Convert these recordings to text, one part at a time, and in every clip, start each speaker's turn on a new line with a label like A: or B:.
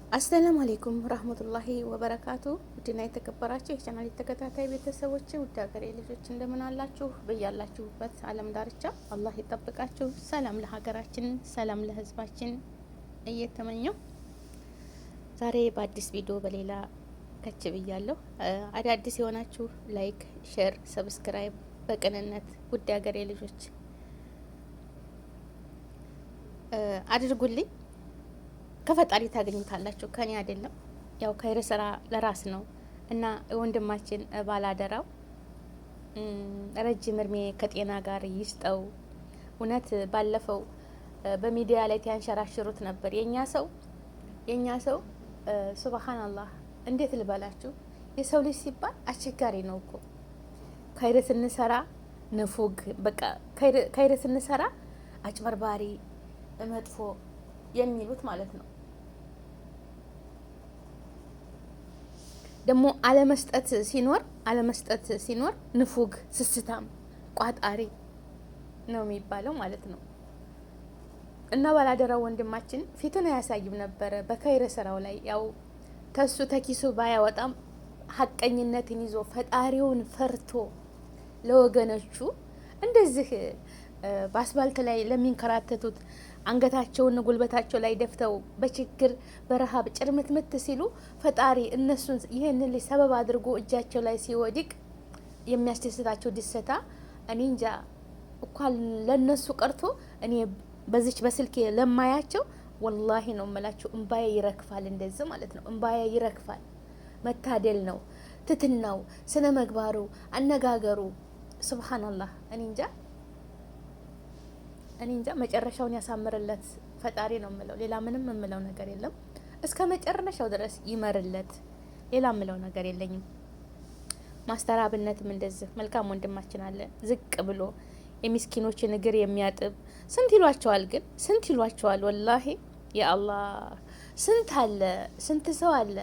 A: አሰላሙ አሌይኩም ረህመቱላሂ ወበረካቱ። ውድና የተከበራችሁ የቻናል ተከታታይ ቤተሰቦች ውድ ሀገሬ ልጆች እንደምን አላችሁ? በያላችሁበት ዓለም ዳርቻ አላህ ይጠብቃችሁ። ሰላም ለሀገራችን፣ ሰላም ለሕዝባችን እየተመኘው ዛሬ በአዲስ ቪዲዮ በሌላ ከች ብያለሁ። አዳዲስ የሆናችሁ ላይክ፣ ሼር፣ ሰብስክራይብ በቅንነት ውድ ሀገሬ ልጆች አድርጉልኝ። ከፈጣሪ ታገኙታላችሁ፣ ከኔ አይደለም። ያው ከይር ስራ ለራስ ነው እና ወንድማችን ባላደራው ረጅም እድሜ ከጤና ጋር ይስጠው። እውነት ባለፈው በሚዲያ ላይ ያንሸራሽሩት ነበር። የኛ ሰው ሱብሃንአላህ፣ እንዴት ልበላችሁ፣ የሰው ልጅ ሲባል አስቸጋሪ ነው እኮ። ከይር ስንሰራ ንፉግ፣ በቃ ከይር ስንሰራ አጭበርባሪ፣ መጥፎ የሚሉት ማለት ነው። ደግሞ አለመስጠት ሲኖር ንፉግ፣ ስስታም፣ ቋጣሪ ነው የሚባለው ማለት ነው። እና ባላደራው ወንድማችን ፊቱን አያሳይም ነበረ በከይረ ስራው ላይ። ያው ተሱ ተኪሱ ባያወጣም ሀቀኝነትን ይዞ ፈጣሪውን ፈርቶ ለወገኖቹ እንደዚህ በአስፋልት ላይ ለሚንከራተቱት አንገታቸውን ጉልበታቸው ላይ ደፍተው በችግር በረሃብ ጭርምትምት ሲሉ ፈጣሪ እነሱን ይህንን ሰበብ አድርጎ እጃቸው ላይ ሲወድቅ የሚያስደስታቸው ድሰታ እኔ እንጃ እንኳን ለነሱ ቀርቶ እኔ በዚች በስልኬ ለማያቸው ወላሂ ነው የምላችሁ እንባዬ ይረግፋል። እንደዚህ ማለት ነው እንባዬ ይረግፋል። መታደል ነው፣ ትትናው፣ ስነ መግባሩ፣ አነጋገሩ ሱብሃንአላህ። እኔ እንጃ መጨረሻውን ያሳምርለት ፈጣሪ ነው የምለው። ሌላ ምንም የምለው ነገር የለም። እስከ መጨረሻው ድረስ ይመርለት። ሌላ የምለው ነገር የለኝም። ማስተር አብነትም እንደዚህ መልካም ወንድማችን አለ፣ ዝቅ ብሎ የሚስኪኖችን እግር የሚያጥብ ስንት ይሏቸዋል፣ ግን ስንት ይሏቸዋል። ወላሂ የአላህ ስንት አለ፣ ስንት ሰው አለ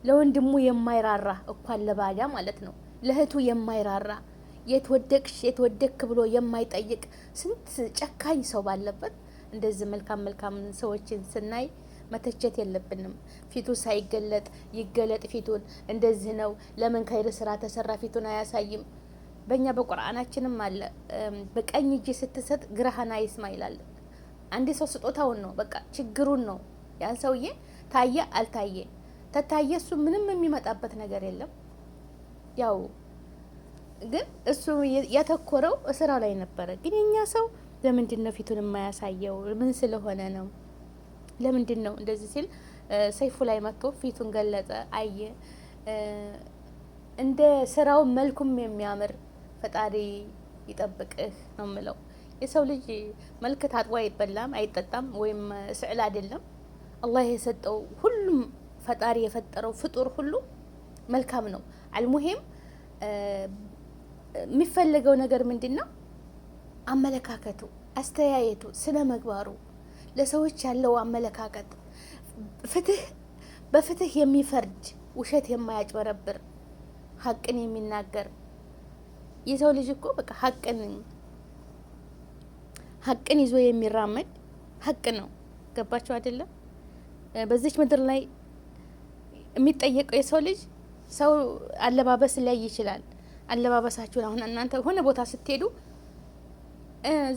A: ለወንድሙ የማይራራ እንኳን ለባዳ ማለት ነው፣ ለእህቱ የማይራራ የት ወደክ ብሎ የማይጠይቅ ስንት ጨካኝ ሰው ባለበት እንደዚህ መልካም ሰዎችን ስናይ መተቸት የለብንም። ፊቱ ሳይገለጥ ይገለጥ፣ ፊቱን እንደዚህ ነው። ለምን ከይር ስራ ተሰራ ፊቱን አያሳይም? በእኛ በቁርአናችንም አለ በቀኝ እጅ ስትሰጥ ግራህን አይስማ ይላል። አንድ ሰው ስጦታውን ነው፣ በቃ ችግሩን ነው። ያን ሰውዬ ታየ አልታየ ተታየ እሱ ምንም የሚመጣበት ነገር የለም። ያው ግን እሱ ያተኮረው ስራው ላይ ነበረ። ግን የኛ ሰው ለምንድን ነው ፊቱን የማያሳየው? ምን ስለሆነ ነው? ለምንድን ነው እንደዚህ ሲል ሰይፉ ላይ መጥቶ ፊቱን ገለጸ፣ አየ። እንደ ስራው መልኩም የሚያምር ፈጣሪ ይጠብቅህ ነው የምለው። የሰው ልጅ መልክ ታጥቦ አይበላም አይጠጣም፣ ወይም ስዕል አይደለም። አላህ የሰጠው ሁሉም ፈጣሪ የፈጠረው ፍጡር ሁሉ መልካም ነው። አልሙሂም የሚፈለገው ነገር ምንድን ነው? አመለካከቱ፣ አስተያየቱ፣ ስነ ምግባሩ፣ ለሰዎች ያለው አመለካከት፣ በፍትህ የሚፈርድ ውሸት የማያጭበረብር ሀቅን የሚናገር የሰው ልጅ እኮ በቃ ሀቅን ይዞ የሚራመድ ሀቅ ነው። ገባችሁ አይደለም? በዚች ምድር ላይ የሚጠየቀው የሰው ልጅ ሰው አለባበስ ላይ ይችላል። አለባበሳችሁን አሁን እናንተ ሆነ ቦታ ስትሄዱ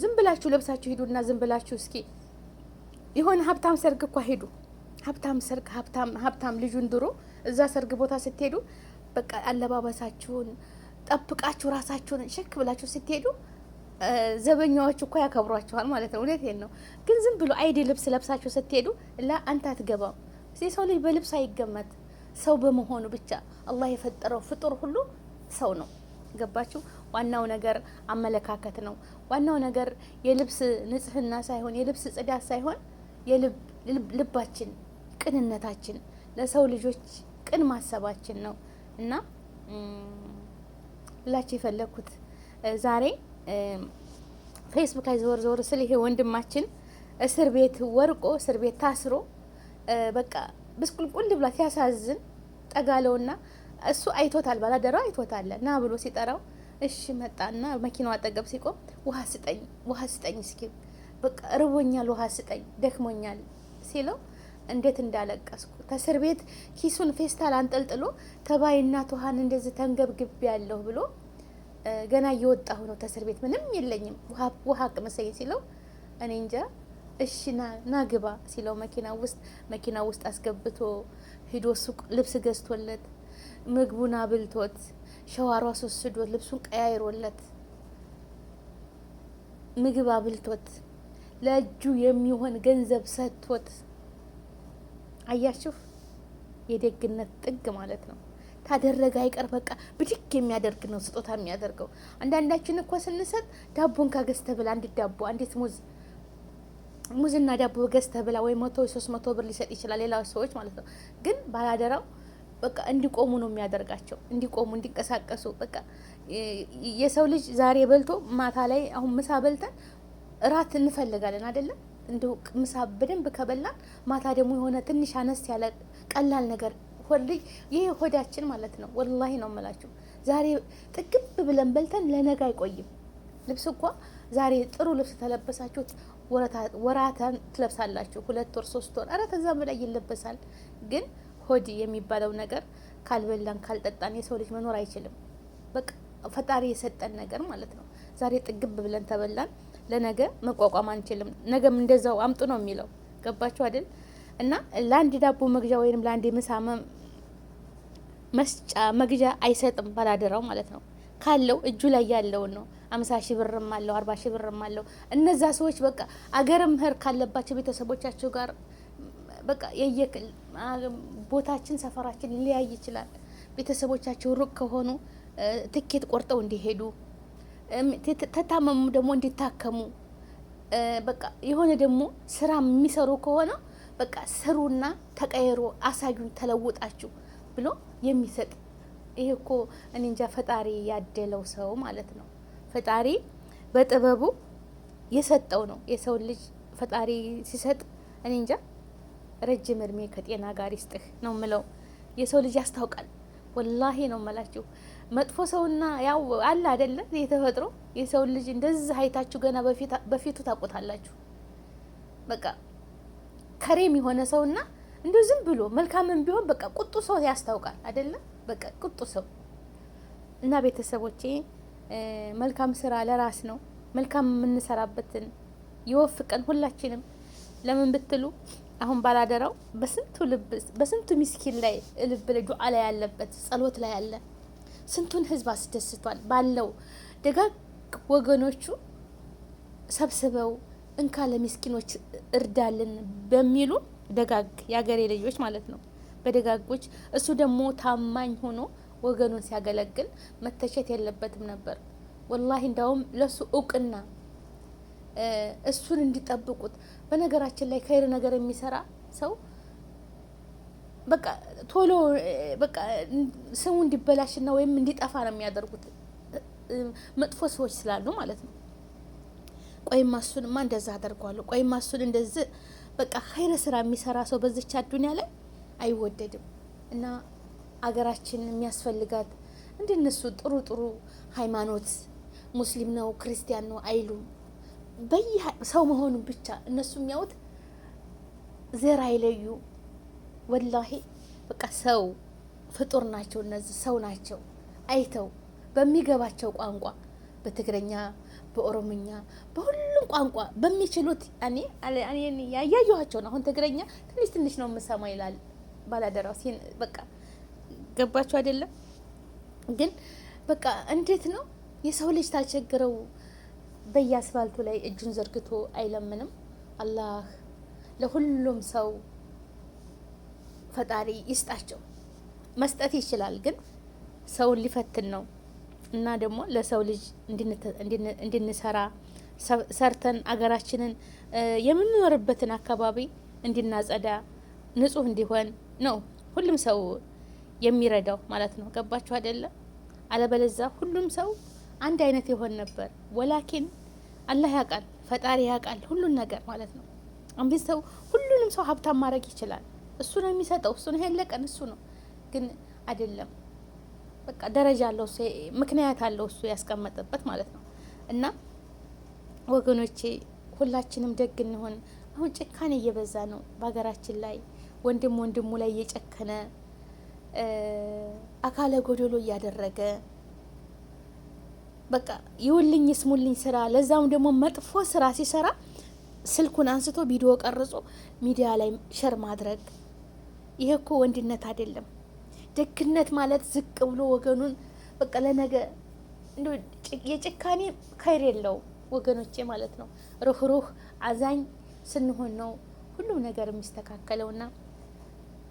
A: ዝም ብላችሁ ለብሳችሁ ሂዱና ዝም ብላችሁ እስኪ የሆነ ሀብታም ሰርግ እንኳ ሄዱ፣ ሀብታም ሰርግ ሀብታም ልጁን ድሮ እዛ ሰርግ ቦታ ስትሄዱ በቃ አለባበሳችሁን ጠብቃችሁ ራሳችሁን ሸክ ብላችሁ ስትሄዱ ዘበኛዎቹ እኮ ያከብሯችኋል ማለት ነው። እውነቴን ነው። ግን ዝም ብሎ አይዲ ልብስ ለብሳችሁ ስትሄዱ አንተ አትገባም። የሰው ልጅ በልብስ አይገመት፣ ሰው በመሆኑ ብቻ አላህ የፈጠረው ፍጡር ሁሉ ሰው ነው። ገባችሁ? ዋናው ነገር አመለካከት ነው። ዋናው ነገር የልብስ ንጽህና ሳይሆን የልብስ ጽዳት ሳይሆን ልባችን፣ ቅንነታችን፣ ለሰው ልጆች ቅን ማሰባችን ነው። እና ላችሁ የፈለኩት ዛሬ ፌስቡክ ላይ ዞር ስለ ይሄ ወንድማችን እስር ቤት ወርቆ እስር ቤት ታስሮ በቃ ብስቁልቁል ብላ ሲያሳዝን ጠጋለውና እሱ አይቶታል፣ ባላደራው አይቶታል። ና ብሎ ሲጠራው እሺ መጣና መኪናው አጠገብ ሲቆም ውሃ ስጠኝ እስኪ በቃ ርቦኛል፣ ውሃ ስጠኝ፣ ደክሞኛል ሲለው እንዴት እንዳለቀስኩ ተስር ቤት ኪሱን ፌስታል አንጠልጥሎ ተባይና ትኋን እንደዚህ ተንገብግቤ ያለሁ ብሎ ገና እየወጣሁ ነው ተስር ቤት ምንም የለኝም ውሃ ቅመሰኝ ሲለው እኔ እንጃ እሺ ና ግባ ሲለው መኪና ውስጥ አስገብቶ ሂዶ ሱቅ ልብስ ገዝቶለት ምግቡን አብልቶት ሸዋሯ አስወስዶት ልብሱን ቀያይሮለት ምግብ አብልቶት ለእጁ የሚሆን ገንዘብ ሰጥቶት አያችሁ የደግነት ጥግ ማለት ነው። ታደረገ አይቀር በቃ ብድግ የሚያደርግ ነው ስጦታ የሚያደርገው። አንዳንዳችን እኮ ስንሰጥ ዳቦን ካገዝተ ብላ አንድ ዳቦ አንዲት ሙዝና ዳቦ ገዝተ ብላ ወይ 100 300 ብር ሊሰጥ ይችላል ሌላ ሰዎች ማለት ነው። ግን ባላደራው በቃ እንዲቆሙ ነው የሚያደርጋቸው፣ እንዲቆሙ እንዲንቀሳቀሱ። በቃ የሰው ልጅ ዛሬ በልቶ ማታ ላይ አሁን ምሳ በልተን እራት እንፈልጋለን አይደለም? እንደው ምሳ በደንብ ከበላን ማታ ደግሞ የሆነ ትንሽ አነስ ያለ ቀላል ነገር ይሄ ሆዳችን ማለት ነው። ወላሂ ነው የምላችሁ። ዛሬ ጥግብ ብለን በልተን ለነገ አይቆይም። ልብስ እንኳ ዛሬ ጥሩ ልብስ ተለበሳችሁት ወራታን ትለብሳላችሁ፣ 2 ወር 3 ወር፣ ኧረ ከዛም በላይ ይለበሳል። ግን ሆድ የሚባለው ነገር ካልበላን ካልጠጣን የሰው ልጅ መኖር አይችልም። በቃ ፈጣሪ የሰጠን ነገር ማለት ነው። ዛሬ ጥግብ ብለን ተበላን ለነገ መቋቋም አንችልም። ነገም እንደዛው አምጡ ነው የሚለው። ገባችሁ አይደል? እና ለአንድ ዳቦ መግዣ ወይንም ለአንድ ምሳ መስጫ መግዣ አይሰጥም ባላደራው ማለት ነው። ካለው እጁ ላይ ያለውን ነው። 50 ሺህ ብርም አለው 40 ሺህ ብርም አለው። እነዛ ሰዎች በቃ አገርም ህር ካለባቸው ቤተሰቦቻቸው ጋር በቃ የየክል ቦታችን ሰፈራችን ሊለያይ ይችላል። ቤተሰቦቻቸው ሩቅ ከሆኑ ትኬት ቆርጠው እንዲሄዱ፣ ተታመሙ ደግሞ እንዲታከሙ፣ በቃ የሆነ ደግሞ ስራ የሚሰሩ ከሆነ በቃ ስሩና ተቀየሩ፣ አሳዩን፣ ተለውጣችሁ ብሎ የሚሰጥ ይሄ እኮ እኔ እንጃ ፈጣሪ ያደለው ሰው ማለት ነው። ፈጣሪ በጥበቡ የሰጠው ነው። የሰው ልጅ ፈጣሪ ሲሰጥ እኔ እንጃ ረጅም እድሜ ከጤና ጋር ይስጥህ ነው ምለው። የሰው ልጅ ያስታውቃል። ወላሂ ነው መላችሁ። መጥፎ ሰውና ያው አለ አይደለ የተፈጥሮ የሰው ልጅ እንደዚህ አይታችሁ ገና በፊቱ ታቆታላችሁ። በቃ ከሬም የሆነ ሰውና እንደው ዝም ብሎ መልካምም ቢሆን በቃ ቁጡ ሰው ያስታውቃል አይደለ? በቃ ቁጡ ሰው እና ቤተሰቦቼ መልካም ስራ ለራስ ነው። መልካም የምንሰራበትን ይወፍቀን ሁላችንም። ለምን ብትሉ አሁን ባላደራው በስንቱ ሚስኪን ላይ ልብ ዱዓ ላይ ያለበት ጸሎት ላይ ያለ ስንቱን ህዝብ አስደስቷል። ባለው ደጋግ ወገኖቹ ሰብስበው እንካ ለሚስኪኖች እርዳልን በሚሉ ደጋግ ያገሬ ልጆች ማለት ነው። በደጋጎች እሱ ደግሞ ታማኝ ሆኖ ወገኑን ሲያገለግል መተቸት የለበትም ነበር። ወላሂ እንዳውም ለሱ እውቅና እሱን እንዲጠብቁት። በነገራችን ላይ ከይር ነገር የሚሰራ ሰው በቃ ቶሎ በቃ ስሙ እንዲበላሽና ወይም እንዲጠፋ ነው የሚያደርጉት መጥፎ ሰዎች ስላሉ ማለት ነው። ቆይማ እሱንማ እንደዛ አደርገዋለሁ፣ ቆይማ እሱን እንደዚህ በቃ ኸይረ ስራ የሚሰራ ሰው በዚች አዱንያ ላይ አይወደድም። እና አገራችን የሚያስፈልጋት እንደነሱ ጥሩ ጥሩ ሃይማኖት ሙስሊም ነው ክርስቲያን ነው አይሉም። ሰው መሆኑን ብቻ እነሱ የሚያዩት ዘር አይለዩ። ወላሂ በቃ ሰው ፍጡር ናቸው። እነዚህ ሰው ናቸው። አይተው በሚገባቸው ቋንቋ በትግረኛ በኦሮምኛ በሁሉም ቋንቋ በሚችሉት እኔ ያያየኋቸው ነው። አሁን ትግረኛ ትንሽ ነው የምሰማው ይላል ባላደራው ሲን በቃ ገባችሁ አይደለም? ግን በቃ እንዴት ነው የሰው ልጅ ታልቸግረው በየአስፋልቱ ላይ እጁን ዘርግቶ አይለምንም። አላህ ለሁሉም ሰው ፈጣሪ ይስጣቸው። መስጠት ይችላል፣ ግን ሰውን ሊፈትን ነው። እና ደግሞ ለሰው ልጅ እንድንሰራ ሰርተን አገራችንን የምንኖርበትን አካባቢ እንድናጸዳ ንጹህ እንዲሆን ነው ሁሉም ሰው የሚረዳው ማለት ነው። ገባችሁ አይደለም? አለበለዚያ ሁሉም ሰው አንድ አይነት ይሆን ነበር። ወላኪን አላህ ያውቃል፣ ፈጣሪ ያውቃል ሁሉን ነገር ማለት ነው። አንድ ሰው ሁሉንም ሰው ሀብታም ማድረግ ይችላል። እሱ ነው የሚሰጠው፣ እሱ ነው ያለቀን፣ እሱ ነው ግን አይደለም። በቃ ደረጃ አለው፣ ምክንያት አለው እሱ ያስቀመጠበት ማለት ነው። እና ወገኖቼ ሁላችንም ደግ እንሆን። አሁን ጭካኔ እየበዛ ነው በሀገራችን ላይ። ወንድም ወንድሙ ላይ እየጨከነ አካለ ጎደሎ እያደረገ በቃ ይውልኝ ስሙልኝ ስራ፣ ለዛም ደግሞ መጥፎ ስራ ሲሰራ ስልኩን አንስቶ ቪዲዮ ቀርጾ ሚዲያ ላይ ሸር ማድረግ። ይሄ እኮ ወንድነት አይደለም። ደግነት ማለት ዝቅ ብሎ ወገኑን በቃ ለነገ እንደው የጭካኔ ከይር የለው ወገኖቼ ማለት ነው። ሩህሩህ አዛኝ ስንሆን ነው ሁሉም ነገር የሚስተካከለውና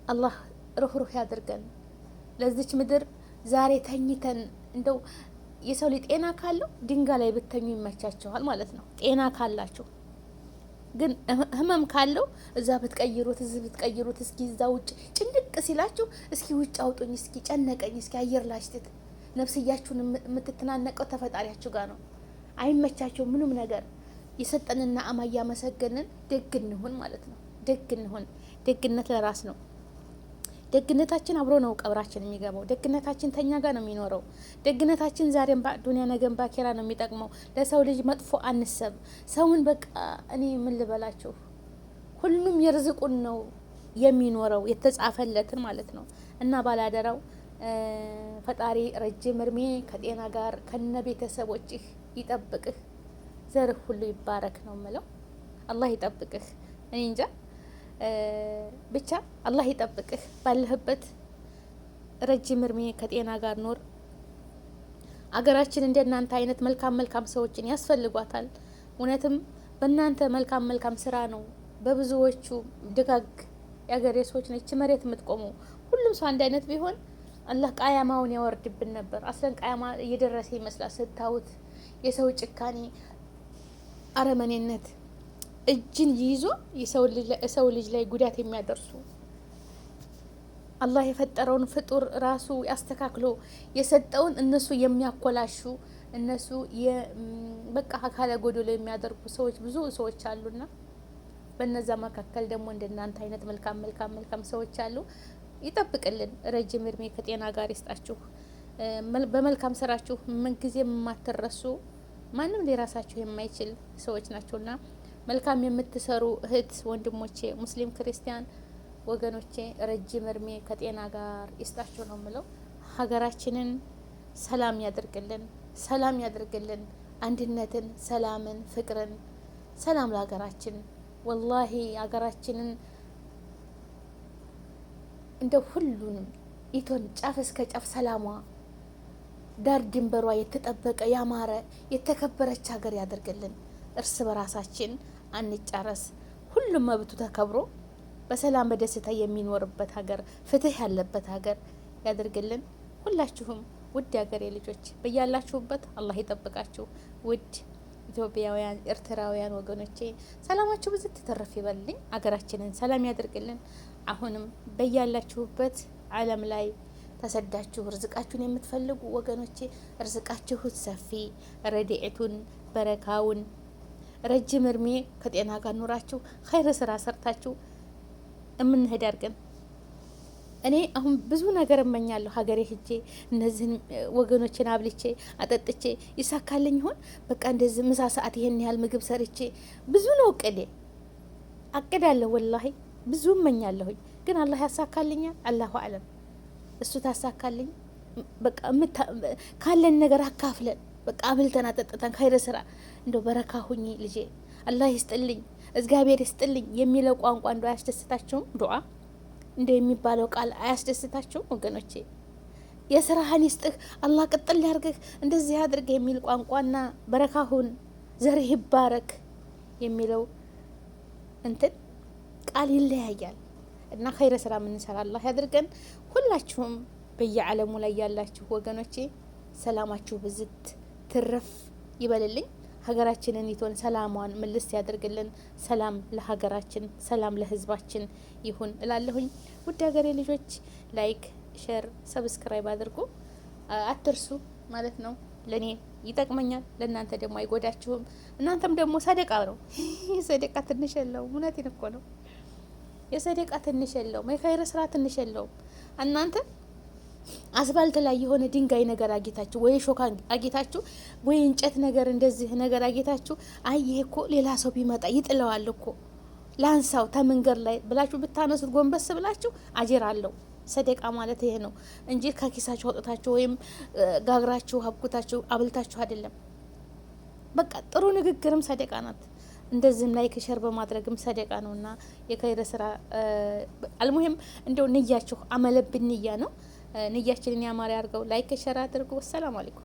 A: አላህ ሩህሩህ ያድርገን። ለዚች ምድር ዛሬ ተኝተን እንደው የሰው ልጅ ጤና ካለው ድንጋይ ላይ ብተኙ ይመቻቸዋል ማለት ነው። ጤና ካላችሁ ግን ህመም ካለው እዛ ብትቀይሩት እዚህ ብትቀይሩት እስኪ እዛ ውጭ ጭንቅ ሲላችሁ እስኪ ውጭ አውጡኝ፣ እስኪ ጨነቀኝ፣ እስኪ አየር ላሽትት። ነፍስያችሁን የምትተናነቀው ተፈጣሪያችሁ ጋር ነው። አይመቻቸው ምንም ነገር። የሰጠንና አማ እያመሰገንን ደግ እንሁን ማለት ነው። ደግ እንሁን። ደግነት ለራስ ነው። ደግነታችን አብሮ ነው ቀብራችን የሚገባው። ደግነታችን ተኛ ጋር ነው የሚኖረው። ደግነታችን ዛሬም ዱንያ ነገም ባኬራ ነው የሚጠቅመው። ለሰው ልጅ መጥፎ አንሰብ። ሰውን በቃ እኔ ምን ልበላችሁ፣ ሁሉም የርዝቁን ነው የሚኖረው የተጻፈለትን ማለት ነው። እና ባላደራው ፈጣሪ ረጅም እድሜ ከጤና ጋር ከነ ቤተሰቦችህ ይጠብቅህ። ዘርህ ሁሉ ይባረክ ነው የምለው። አላህ ይጠብቅህ። እኔ እንጃ ብቻ አላህ ይጠብቅህ። ባለህበት ረጅም እድሜ ከጤና ጋር ኖር። አገራችን እንደናንተ አይነት መልካም መልካም ሰዎችን ያስፈልጓታል። እውነትም በእናንተ መልካም መልካም ስራ ነው በብዙዎቹ ደጋግ የአገሬ ሰዎች ነች መሬት የምትቆመው። ሁሉም ሰው አንድ አይነት ቢሆን አላህ ቃያማውን ያወርድብን ነበር። አስለን ቃያማ እየደረሰ ይመስላል ስታዩት። የሰው ጭካኔ፣ አረመኔነት እጅን ይዞ የሰው ልጅ ላይ ጉዳት የሚያደርሱ አላህ የፈጠረውን ፍጡር ራሱ ያስተካክሎ የሰጠውን እነሱ የሚያኮላሹ እነሱ በቃ አካለ ጎደሎ የሚያደርጉ ሰዎች ብዙ ሰዎች አሉና በነዛ መካከል ደግሞ እንደናንተ አይነት መልካም መልካም መልካም ሰዎች አሉ። ይጠብቅልን። ረጅም እድሜ ከጤና ጋር ይስጣችሁ። በመልካም ስራችሁ ምን ጊዜም የማትረሱ ማንም ሊራሳችሁ የማይችል ሰዎች ናቸውና መልካም የምትሰሩ እህት ወንድሞቼ፣ ሙስሊም ክርስቲያን ወገኖቼ ረጅም እድሜ ከጤና ጋር ይስጣችሁ ነው የምለው። ሀገራችንን ሰላም ያድርግልን፣ ሰላም ያድርግልን። አንድነትን፣ ሰላምን፣ ፍቅርን። ሰላም ለሀገራችን። ወላሂ ሀገራችንን እንደ ሁሉንም ኢቶን ጫፍ እስከ ጫፍ ሰላሟ ዳር ድንበሯ የተጠበቀ ያማረ የተከበረች ሀገር ያደርግልን። እርስ በራሳችን አንጫረስ። ሁሉም መብቱ ተከብሮ በሰላም በደስታ የሚኖርበት ሀገር፣ ፍትህ ያለበት ሀገር ያደርግልን። ሁላችሁም ውድ ሀገሬ ልጆች በያላችሁበት አላህ ይጠብቃችሁ። ውድ ኢትዮጵያውያን ኤርትራውያን ወገኖቼ ሰላማችሁ ብዙ ተተረፍ ይበልልኝ። ሀገራችንን ሰላም ያደርግልን። አሁንም በያላችሁበት ዓለም ላይ ተሰዳችሁ ርዝቃችሁን የምትፈልጉ ወገኖቼ ርዝቃችሁ ሰፊ፣ ረድኤቱን በረካውን ረጅም እድሜ ከጤና ጋር ኑራችሁ ኸይር ስራ ሰርታችሁ እምንሄድ አድርገን። እኔ አሁን ብዙ ነገር እመኛለሁ። ሀገሬ ሄጄ እነዚህን ወገኖችን አብልቼ አጠጥቼ ይሳካልኝ ይሆን? በቃ እንደዚህ ምሳ ሰዓት ይሄን ያህል ምግብ ሰርቼ ብዙ ነው እቅዴ። አቅዳለሁ ወላሂ ብዙ እመኛለሁኝ። ግን አላህ ያሳካልኛል? አላሁ አለም። እሱ ታሳካልኝ። በቃ ካለን ነገር አካፍለን በቃ አብልተን አጠጥተን ኸይር ስራ እንደው በረካ ሁኚ ልጄ፣ አላህ ይስጥልኝ፣ እግዚአብሔር ይስጥልኝ የሚለው ቋንቋ እንደው አያስደስታችሁም? ዱዓ እንደ የሚባለው ቃል አያስደስታችሁም ወገኖቼ? የስራህን ይስጥህ አላህ ቅጥል ያርግህ እንደዚህ ያድርግ የሚል ቋንቋና በረካሁን ዘርህ ይባረክ የሚለው እንትን ቃል ይለያያል። እና ኸይረ ስራ የምንሰራ አላህ ያድርገን። ሁላችሁም በየዓለሙ ላይ ያላችሁ ወገኖቼ ሰላማችሁ ብዝት ትረፍ ይበልልኝ። ሀገራችንን ይቶን ሰላሟን ምልስ ያደርግልን። ሰላም ለሀገራችን፣ ሰላም ለህዝባችን ይሁን እላለሁኝ። ውድ ሀገሬ ልጆች ላይክ፣ ሼር፣ ሰብስክራይብ አድርጉ አትርሱ ማለት ነው። ለኔ ይጠቅመኛል፣ ለእናንተ ደግሞ አይጎዳችሁም። እናንተም ደግሞ ሰደቃ ነው። ሰደቃ ትንሽ የለውም። እውነቴን እኮ ነው። የሰደቃ ትንሽ የለውም። የኸይር ስራ ትንሽ የለውም። እናንተ አስፋልት ላይ የሆነ ድንጋይ ነገር አጌታችሁ ወይ ሾካ አጌታችሁ ወይ እንጨት ነገር እንደዚህ ነገር አጌታችሁ፣ አይ ይሄ እኮ ሌላ ሰው ቢመጣ ይጥለዋል እኮ ላንሳው ተመንገድ ላይ ብላችሁ ብታነሱት ጎንበስ ብላችሁ አጀር አለው። ሰደቃ ማለት ይሄ ነው እንጂ ከኪሳችሁ አውጥታችሁ ወይም ጋግራችሁ አብኩታችሁ አብልታችሁ አይደለም። በቃ ጥሩ ንግግርም ሰደቃ ናት። እንደዚህም ላይክ ሸር በማድረግም ሰደቃ ነውና የኸይር ስራ አልሙሂም እንደው ንያችሁ አመለብን ንያ ነው። ንያችንን ያማረ ያርገው። ላይክ ሸር አድርጉ። ወሰላሙ አለይኩም።